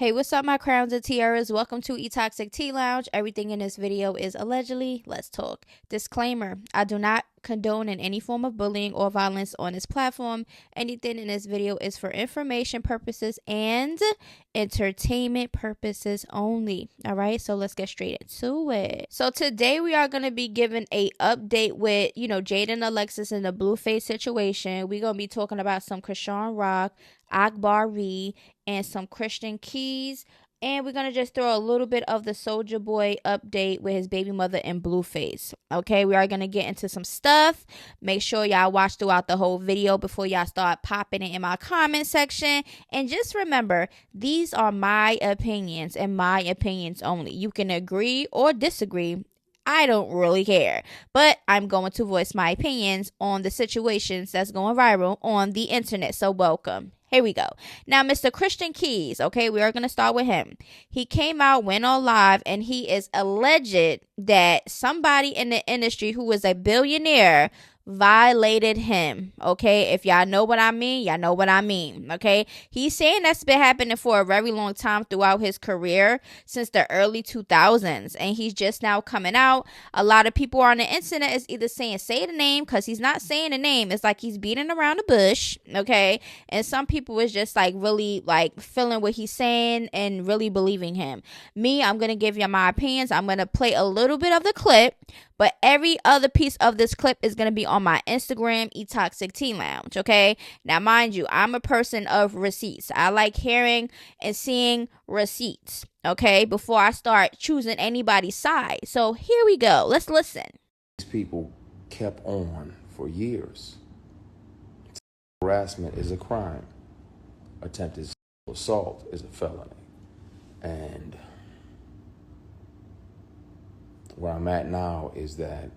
Hey, what's up, my crowns and tiaras? Welcome to E-Toxic Tea Lounge. Everything in this video is allegedly. Let's talk. Disclaimer: I do not condone in any form of bullying or violence on this platform. Anything in this video is for information purposes and entertainment purposes only. All right, so let's get straight into it. So today we are going to be giving a update with, Jaden Alexis and the Blueface situation. We're going to be talking about some Krishan Rock, Akbarv V, and some Christian Keys. And we're going to just throw a little bit of the Soulja Boy update with his baby mother and Blueface. Okay, we are going to get into some stuff. Make sure y'all watch throughout the whole video before y'all start popping it in my comment section. And just remember, these are my opinions and my opinions only. You can agree or disagree. I don't really care. But I'm going to voice my opinions on the situations that's going viral on the internet. So welcome. Here we go. Now, Mr. Christian Keys, okay, we are going to start with him. He came out, went on live, and he is alleged that somebody in the industry who is a billionaire violated him. Okay, if y'all know what I mean, y'all know what I mean. Okay, he's saying that's been happening for a very long time throughout his career, since the early 2000s, and he's just now coming out. A lot of people on the internet is either saying say the name, because he's not saying the name. It's like he's beating around the bush. Okay, and some people is just like really like feeling what he's saying and really believing him. Me, I'm gonna give you my opinions. I'm gonna play a little bit of the clip, but every other piece of this clip is going to be on my Instagram, E-Toxic Tea Lounge, okay? Now, mind you, I'm a person of receipts. I like hearing and seeing receipts, okay, before I start choosing anybody's side. So here we go. Let's listen. These people kept on for years. Harassment is a crime. Attempted assault is a felony. And where I'm at now is that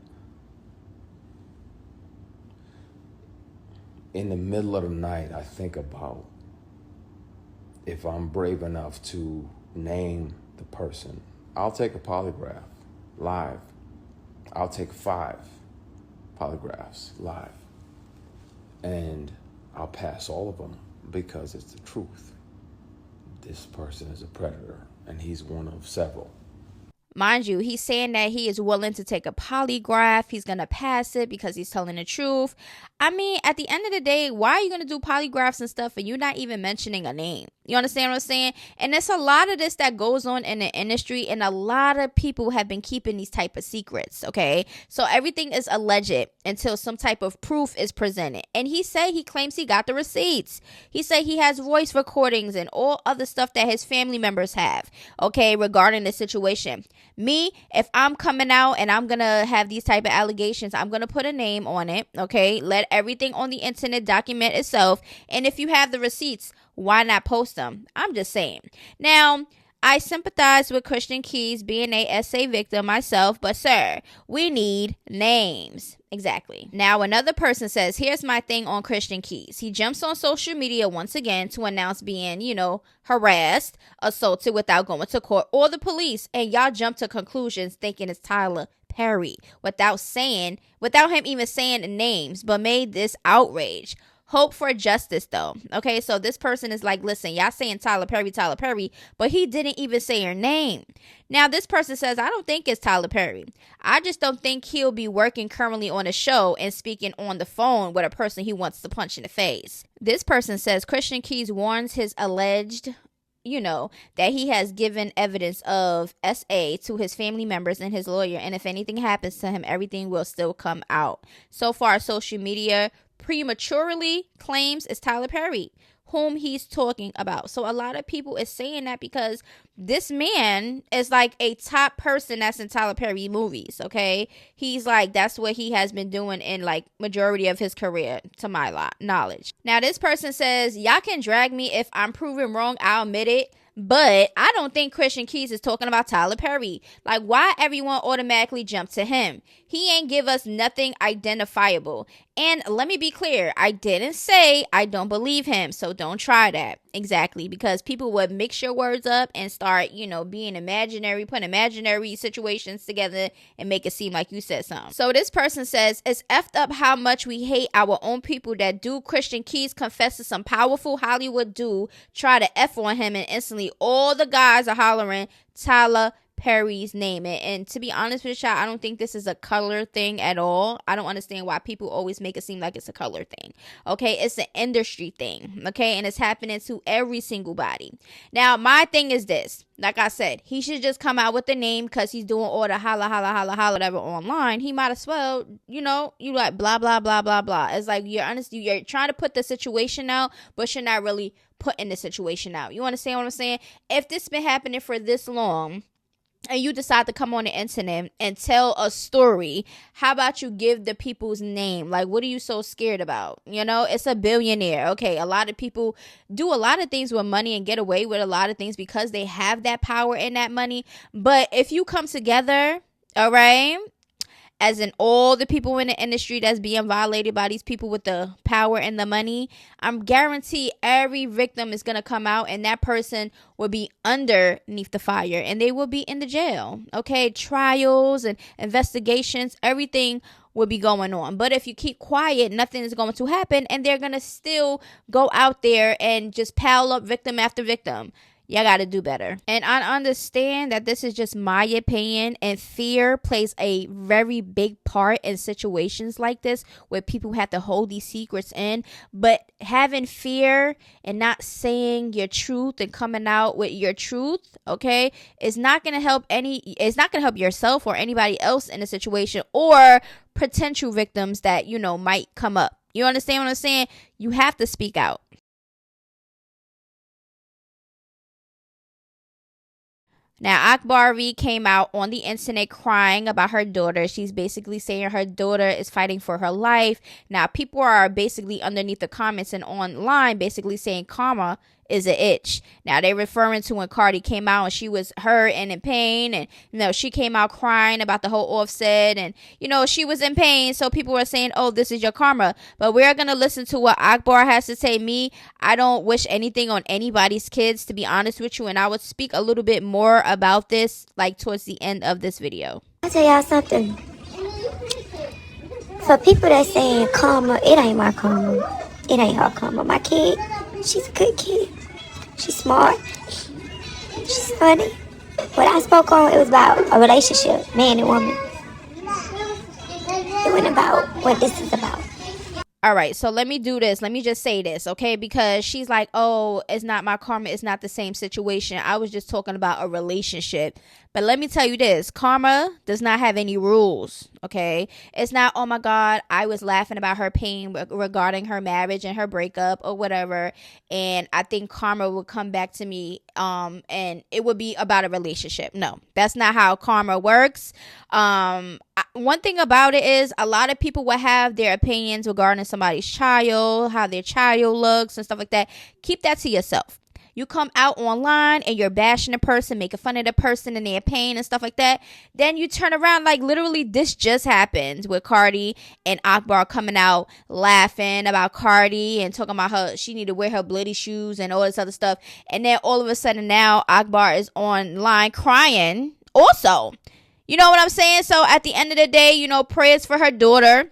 in the middle of the night, I think about if I'm brave enough to name the person. I'll take a polygraph live. I'll take 5 polygraphs live. And I'll pass all of them because it's the truth. This person is a predator, and he's one of several. Mind you, he's saying that he is willing to take a polygraph. He's going to pass it because he's telling the truth. I mean, at the end of the day, why are you going to do polygraphs and stuff and you're not even mentioning a name? You understand what I'm saying? And there's a lot of this that goes on in the industry, and a lot of people have been keeping these type of secrets, okay? So everything is alleged until some type of proof is presented. And he claims he got the receipts. He said he has voice recordings and all other stuff that his family members have, okay, regarding the situation. Me, if I'm coming out and I'm going to have these type of allegations, I'm going to put a name on it, okay? Let everything on the internet document itself. And if you have the receipts, why not post them? I'm just saying. Now, I sympathize with Christian Keys being a SA victim myself, but sir, we need names. Exactly. Now, another person says, here's my thing on Christian Keys. He jumps on social media once again to announce being, harassed, assaulted without going to court or the police. And y'all jump to conclusions thinking it's Tyler Perry without him even saying names, but made this outrage. Hope for justice, though. Okay, so this person is like, listen, y'all saying Tyler Perry, but he didn't even say her name. Now, this person says, I don't think it's Tyler Perry. I just don't think he'll be working currently on a show and speaking on the phone with a person he wants to punch in the face. This person says Christian Keys warns his alleged that he has given evidence of SA to his family members and his lawyer. And if anything happens to him, everything will still come out. So far, social media prematurely claims it's Tyler Perry whom he's talking about. So a lot of people is saying that because this man is like a top person that's in Tyler Perry movies, okay? He's like, that's what he has been doing in like majority of his career, to my knowledge. Now, this person says, y'all can drag me if I'm proven wrong, I'll admit it. But I don't think Christian Keys is talking about Tyler Perry. Like, why everyone automatically jump to him? He ain't give us nothing identifiable. And let me be clear, I didn't say I don't believe him, so don't try that. Exactly, because people would mix your words up and start, being imaginary, putting imaginary situations together and make it seem like you said something. So this person says, it's effed up how much we hate our own people that do. Christian Keys confesses some powerful Hollywood dude try to F on him, and instantly all the guys are hollering Tyler Perry's name. And to be honest with y'all, I don't think this is a color thing at all. I don't understand why people always make it seem like it's a color thing. Okay, it's an industry thing. Okay, and it's happening to every single body. Now, my thing is this. Like I said, he should just come out with the name, because he's doing all the holla, holla, holla, holla, whatever online. He might as well, you like blah, blah, blah, blah, blah. It's like you're trying to put the situation out, but you're not really putting the situation out. You understand what I'm saying? If this been happening for this long, and you decide to come on the internet and tell a story, how about you give the people's name? Like, what are you so scared about? It's a billionaire. Okay, a lot of people do a lot of things with money and get away with a lot of things because they have that power and that money. But if you come together, all right, as in all the people in the industry that's being violated by these people with the power and the money, I'm guaranteed every victim is going to come out, and that person will be underneath the fire, and they will be in the jail. Okay, trials and investigations, everything will be going on. But if you keep quiet, nothing is going to happen, and they're going to still go out there and just pile up victim after victim. Y'all got to do better. And I understand that this is just my opinion, and fear plays a very big part in situations like this where people have to hold these secrets in. But having fear and not saying your truth and coming out with your truth, okay, is not going to help it's not going to help yourself or anybody else in a situation, or potential victims that, might come up. You understand what I'm saying? You have to speak out. Now, Akbarv V came out on the internet crying about her daughter. She's basically saying her daughter is fighting for her life. Now, people are basically underneath the comments and online basically saying karma is an itch. Now, they're referring to when Cardi came out and she was hurt and in pain. And, she came out crying about the whole Offset. And, she was in pain. So people were saying, oh, this is your karma. But we're going to listen to what Akbar has to say. I don't wish anything on anybody's kids, to be honest with you. And I would speak a little bit more about this, like, towards the end of this video. I'll tell y'all something. For people that saying karma, it ain't my karma. It ain't her karma. My kid, she's a good kid. She's smart. She's funny. What I spoke on, it was about a relationship, man and woman. It wasn't about what this is about. All right, so let me do this. Let me just say this, okay? Because she's like, oh, it's not my karma. It's not the same situation. I was just talking about a relationship. But let me tell you this. Karma does not have any rules, okay? It's not, oh, my God, I was laughing about her pain regarding her marriage and her breakup or whatever. And I think karma will come back to me and it would be about a relationship. No, that's not how karma works. One thing about it is a lot of people will have their opinions regarding somebody's child, how their child looks and stuff like that. Keep that to yourself. You come out online and you're bashing a person, making fun of the person and their pain and stuff like that. Then you turn around, like literally this just happened with Cardi and Akbar coming out laughing about Cardi and talking about her, she need to wear her bloody shoes and all this other stuff. And then all of a sudden now Akbar is online crying also. You know what I'm saying? So at the end of the day, prayers for her daughter.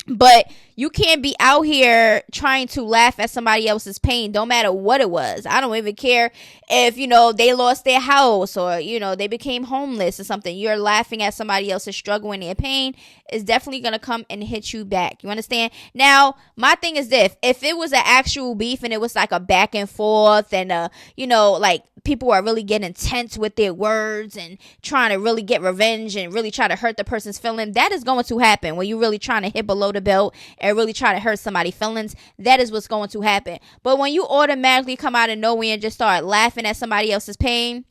But you can't be out here trying to laugh at somebody else's pain, no matter what it was. I don't even care if, they lost their house or, they became homeless or something. You're laughing at somebody else's struggle and their pain. Is definitely going to come and hit you back. You understand? Now, my thing is this. If it was an actual beef and it was like a back and forth and, like people are really getting tense with their words and trying to really get revenge and really try to hurt the person's feeling, that is going to happen when you're really trying to hit below the belt and really try to hurt somebody's feelings. That is what's going to happen. But when you automatically come out of nowhere and just start laughing at somebody else's pain,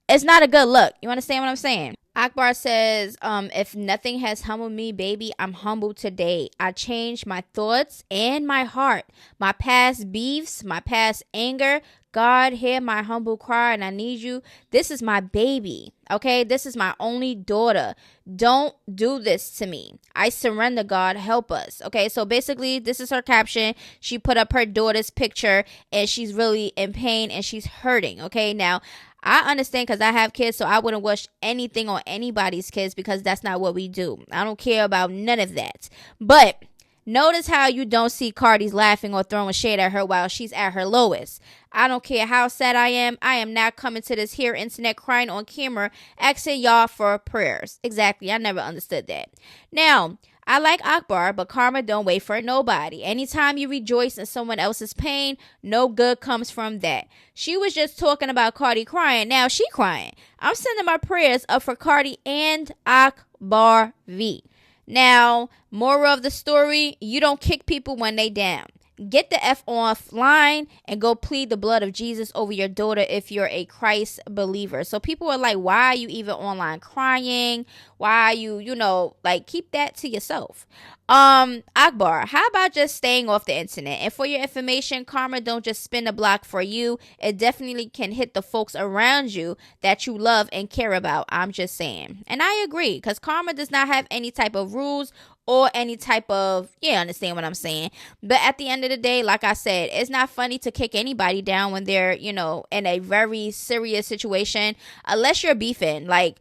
It's not a good look. You understand what I'm saying? Akbar says, if nothing has humbled me, baby, I'm humbled today. I changed my thoughts and my heart. My past beefs, my past anger. God, hear my humble cry, and I need you. This is my baby, okay? This is my only daughter. Don't do this to me. I surrender, God. Help us, okay? So basically, this is her caption. She put up her daughter's picture, and she's really in pain, and she's hurting, okay? Now, I understand because I have kids, so I wouldn't wish anything on anybody's kids because that's not what we do. I don't care about none of that. But notice how you don't see Cardi's laughing or throwing shade at her while she's at her lowest. I don't care how sad I am not coming to this here internet crying on camera asking y'all for prayers. Exactly. I never understood that. Now, I like Akbar, but karma don't wait for nobody. Anytime you rejoice in someone else's pain, no good comes from that. She was just talking about Cardi crying. Now she crying. I'm sending my prayers up for Cardi and Abbar V. Now, moral of the story, you don't kick people when they down. Get the F offline and go plead the blood of Jesus over your daughter if you're a Christ believer. So people are like, why are you even online crying? Why are you, like, keep that to yourself. Akbar, how about just staying off the internet? And for your information, karma don't just spin the block for you. It definitely can hit the folks around you that you love and care about. I'm just saying. And I agree, because karma does not have any type of rules or any type of, understand what I'm saying. But at the end of the day, like I said, it's not funny to kick anybody down when they're, in a very serious situation, unless you're beefing. Like,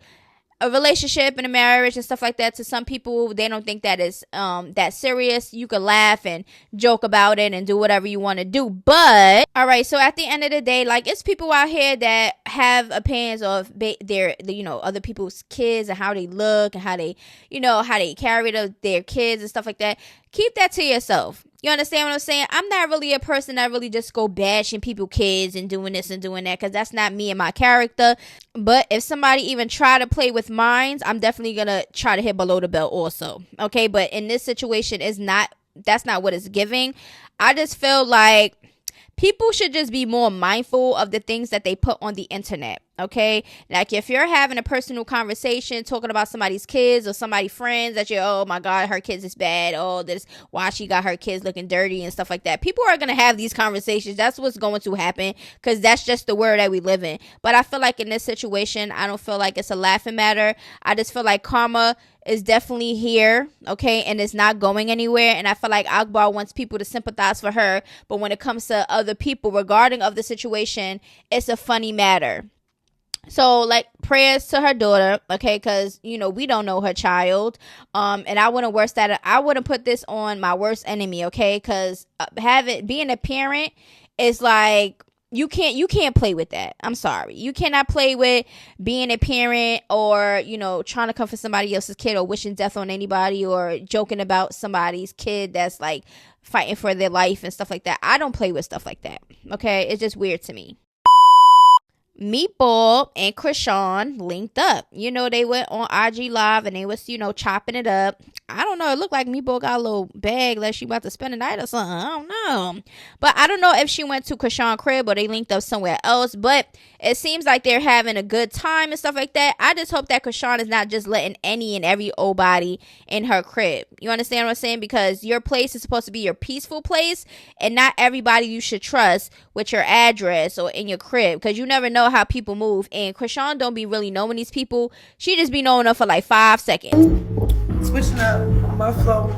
a relationship and a marriage and stuff like that, to some people, they don't think that is that serious. You can laugh and joke about it and do whatever you want to do. But all right, so at the end of the day, like, it's people out here that have opinions of their other people's kids and how they look and how they carry their kids and stuff like that. Keep that to yourself. You understand what I'm saying? I'm not really a person that really just go bashing people's kids and doing this and doing that, because that's not me and my character. But if somebody even try to play with minds, I'm definitely going to try to hit below the belt also. Okay, but in this situation, that's not what it's giving. I just feel like people should just be more mindful of the things that they put on the internet. Okay, like if you're having a personal conversation talking about somebody's kids or somebody's friends that oh my God, her kids is bad, oh this, why she got her kids looking dirty and stuff like that, people are gonna have these conversations. That's what's going to happen, because that's just the world that we live in. But I feel like in this situation, I don't feel like it's a laughing matter. I just feel like karma is definitely here, okay, and it's not going anywhere. And I feel like Akbar wants people to sympathize for her, but when it comes to other people regarding of the situation, it's a funny matter. So, like, prayers to her daughter, okay, because, we don't know her child, and I wouldn't put this on my worst enemy, okay, because being a parent is like, you can't play with that. I'm sorry. You cannot play with being a parent, or, trying to comfort somebody else's kid, or wishing death on anybody, or joking about somebody's kid that's, like, fighting for their life and stuff like that. I don't play with stuff like that, okay? It's just weird to me. Meatball and Krishan linked up. They went on IG Live and they was, chopping it up. I don't know. It looked like Meatball got a little bag like she about to spend the night or something. I don't know. But I don't know if she went to Krishan's crib or they linked up somewhere else. But it seems like they're having a good time and stuff like that. I just hope that Krishan is not just letting any and every old body in her crib. You understand what I'm saying? Because your place is supposed to be your peaceful place, and not everybody you should trust with your address or in your crib, because you never know how people move. And Krishan don't be really knowing these people. She just be knowing them for like 5 seconds. Switching up my flow.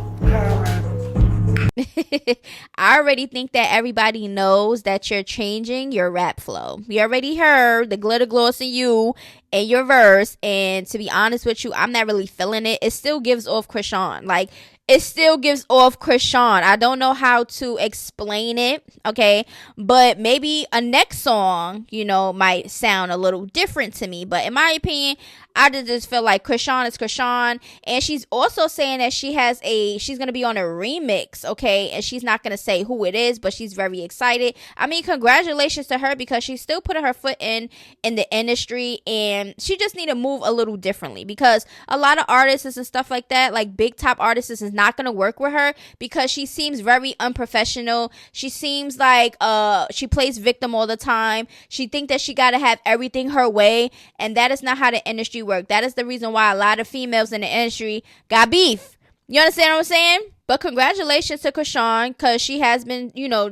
I already think that everybody knows that you're changing your rap flow. We already heard the glitter gloss in you and your verse, and to be honest with you, I'm not really feeling it. It still gives off Krishan. Like, it still gives off Krishan. I don't know how to explain it, okay? But maybe a next song, might sound a little different to me. But in my opinion, I just feel like Krishan is Krishan. And she's also saying that she's going to be on a remix, okay? And she's not going to say who it is, but she's very excited. I mean, congratulations to her, because she's still putting her foot in the industry, and she just need to move a little differently, because a lot of artists and stuff like that, like big top artists, is not gonna work with her because she seems very unprofessional. She seems like she plays victim all the time. She think that she gotta have everything her way, and that is not how the industry works. That is the reason why a lot of females in the industry got beef. You understand what I'm saying? But congratulations to Krishan, because she has been,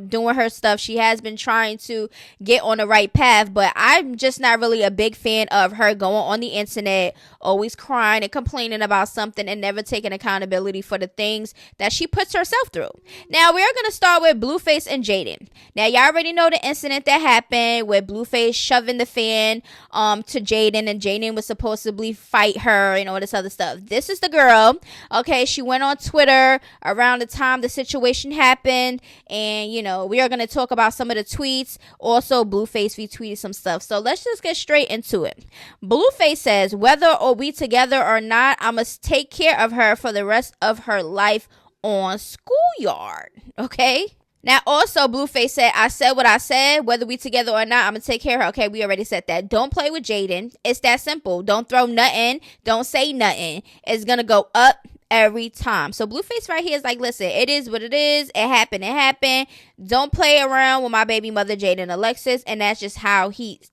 doing her stuff. She has been trying to get on the right path. But I'm just not really a big fan of her going on the internet, always crying and complaining about something and never taking accountability for the things that she puts herself through. Now, we're going to start with Blueface and Jaden. Now, y'all already know the incident that happened with Blueface shoving the fan to Jaden, and Jaden was supposedly fight her and all this other stuff. This is the girl. Okay, she went on Twitter around the time the situation happened, and we are going to talk about some of the tweets. Also, Blueface retweeted some stuff, so let's just get straight into it. Blueface says, whether or we together or not, I must take care of her for the rest of her life on Schoolyard. Okay, now also Blueface said, I said what I said, whether we together or not, I'm gonna take care of her. Okay, we already said that. Don't play with Jaden. It's that simple. Don't throw nothing, don't say nothing. It's gonna go up every time. So Blueface right here is like, listen, it is what it is. It happened. Don't play around with my baby mother, Jaden Alexis. And that's just how he's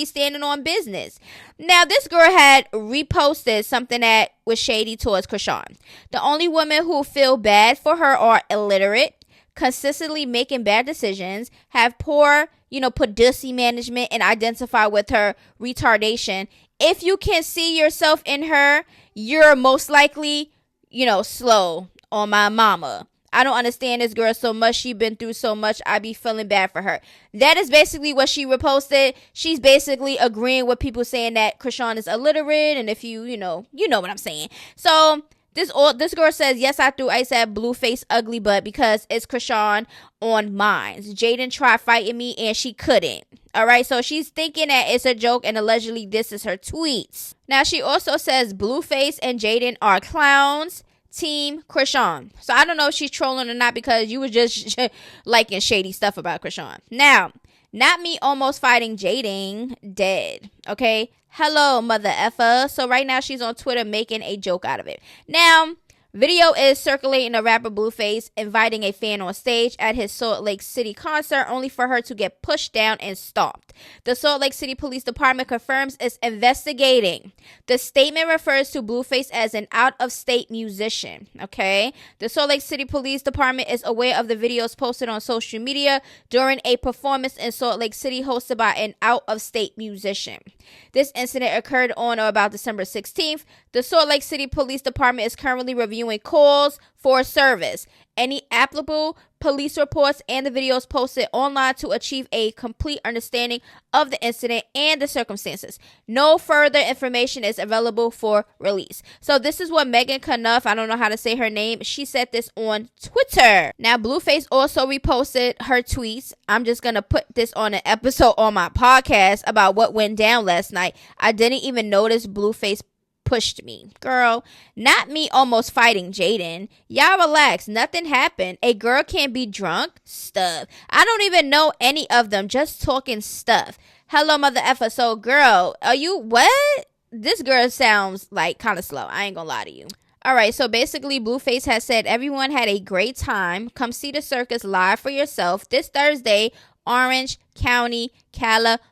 standing on business. Now, this girl had reposted something that was shady towards Krishan. The only women who feel bad for her are illiterate, consistently making bad decisions, have poor, pussy management, and identify with her retardation. If you can see yourself in her, you're most likely slow on my mama. I don't understand this girl so much. She been through so much. I be feeling bad for her. That is basically what she reposted. She's basically agreeing with people saying that Krishan is illiterate, and if you know what I'm saying. So this girl says, yes, I threw ice at Blueface ugly butt because it's Krishan on mine. Jaden tried fighting me and she couldn't. All right, so she's thinking that it's a joke, and allegedly this is her tweets. Now, she also says Blueface and Jaden are clowns. Team Krishan. So I don't know if she's trolling or not, because you were just liking shady stuff about Krishan. Now, not me almost fighting Jaden dead. Okay. Hello, mother effer. So right now she's on Twitter making a joke out of it. Now, video is circulating of rapper Blueface inviting a fan on stage at his Salt Lake City concert, only for her to get pushed down and stomped. The Salt Lake City Police Department confirms it's investigating. The statement refers to Blueface as an out-of-state musician. Okay? The Salt Lake City Police Department is aware of the videos posted on social media during a performance in Salt Lake City hosted by an out-of-state musician. This incident occurred on or about December 16th. The Salt Lake City Police Department is currently reviewing calls for service, any applicable police reports, and the videos posted online to achieve a complete understanding of the incident and the circumstances. No further information is available for release. So this is what Megan Knuff, I don't know how to say her name, she said this on Twitter. Now, Blueface also reposted her tweets. I'm just going to put this on an episode on my podcast about what went down last night. I didn't even notice Blueface pushed me. Girl, not me almost fighting Jaden. Y'all relax. Nothing happened. A girl can't be drunk. Stuff. I don't even know any of them. Just talking stuff. Hello, mother effer. So, girl, are you what? This girl sounds like kind of slow. I ain't gonna lie to you. Alright, so basically Blueface has said everyone had a great time. Come see the circus live for yourself this Thursday, Orange County, California.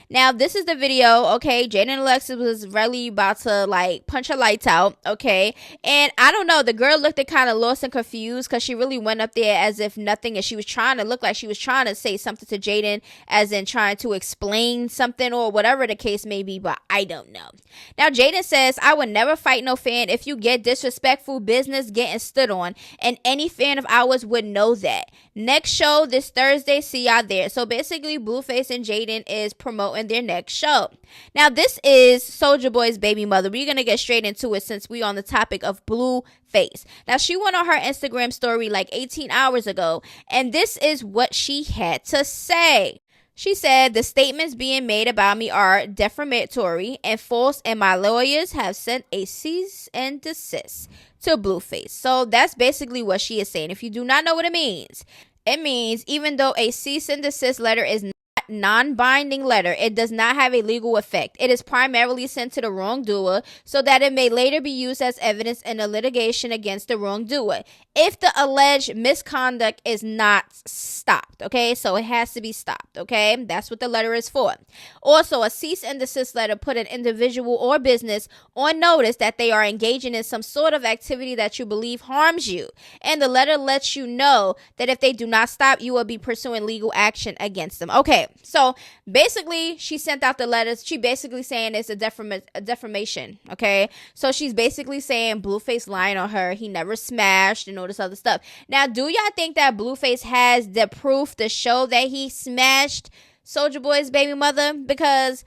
Now, this is the video, okay? Jaden Alexis was really about to, punch her lights out, okay? And I don't know, the girl looked kind of lost and confused because she really went up there as if nothing, and she was trying to look like she was trying to say something to Jaden, as in trying to explain something or whatever the case may be, but I don't know. Now, Jaden says, I would never fight no fan if you get disrespectful business getting stood on, and any fan of ours would know that. Next show this Thursday, see y'all there. So basically, Blueface and Jaden is promoting their next show. Now, this is Soulja Boy's baby mother. We're going to get straight into it since we're on the topic of Blueface. Now, she went on her Instagram story 18 hours ago, and this is what she had to say. She said, the statements being made about me are defamatory and false, and my lawyers have sent a cease and desist to Blueface. So that's basically what she is saying. If you do not know what it means even though a cease and desist letter is not non-binding letter. It does not have a legal effect. It is primarily sent to the wrongdoer so that it may later be used as evidence in a litigation against the wrongdoer if the alleged misconduct is not stopped. Okay, so it has to be stopped. Okay, that's what the letter is for. Also, a cease and desist letter put an individual or business on notice that they are engaging in some sort of activity that you believe harms you, and the letter lets you know that if they do not stop, you will be pursuing legal action against them. Okay, so basically she sent out the letters. She basically saying it's a defamation. Okay, so she's basically saying Blueface lying on her. He never smashed and all this other stuff. Now, do y'all think that Blueface has the proof to show that he smashed Soulja Boy's baby mother? Because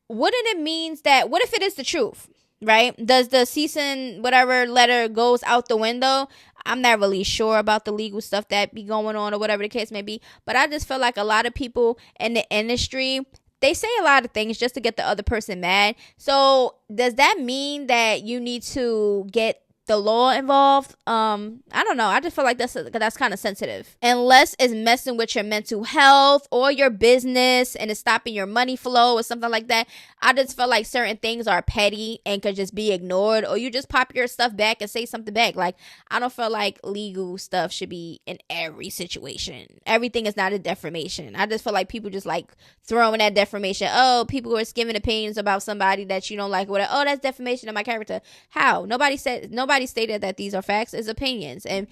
wouldn't it mean that, what if it is the truth, right? Does the cease and whatever letter goes out the window? I'm not really sure about the legal stuff that be going on or whatever the case may be, but I just feel like a lot of people in the industry, they say a lot of things just to get the other person mad. So does that mean that you need to get the law involved? I don't know. I just feel like that's kind of sensitive. Unless it's messing with your mental health or your business and it's stopping your money flow or something like that. I just feel like certain things are petty and could just be ignored, or you just pop your stuff back and say something back. Like, I don't feel like legal stuff should be in every situation. Everything is not a defamation. I just feel like people just like throwing that defamation. Oh, people are giving opinions about somebody that you don't like. Whatever. Oh, that's defamation of my character. How? Nobody stated that these are facts. It's opinions. And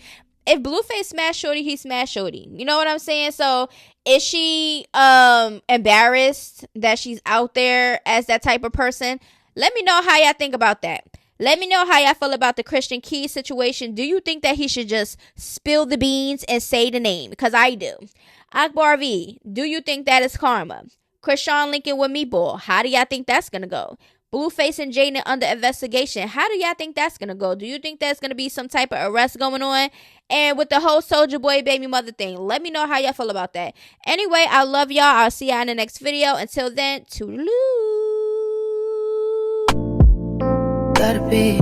if Blueface smashed Shorty, he smashed Shorty. You know what I'm saying? So is she embarrassed that she's out there as that type of person? Let me know how y'all think about that. Let me know how y'all feel about the Christian Key situation. Do you think that he should just spill the beans and say the name? Because I do. Akbarv V, do you think that is karma? Krishan Lincoln with Meatball, how do y'all think that's going to go? Blueface and Jaden under investigation, how do y'all think that's going to go? Do you think there's going to be some type of arrest going on? And with the whole Soulja Boy baby mother thing, let me know how y'all feel about that. Anyway, I love y'all. I'll see y'all in the next video. Until then, toodaloo. Gotta be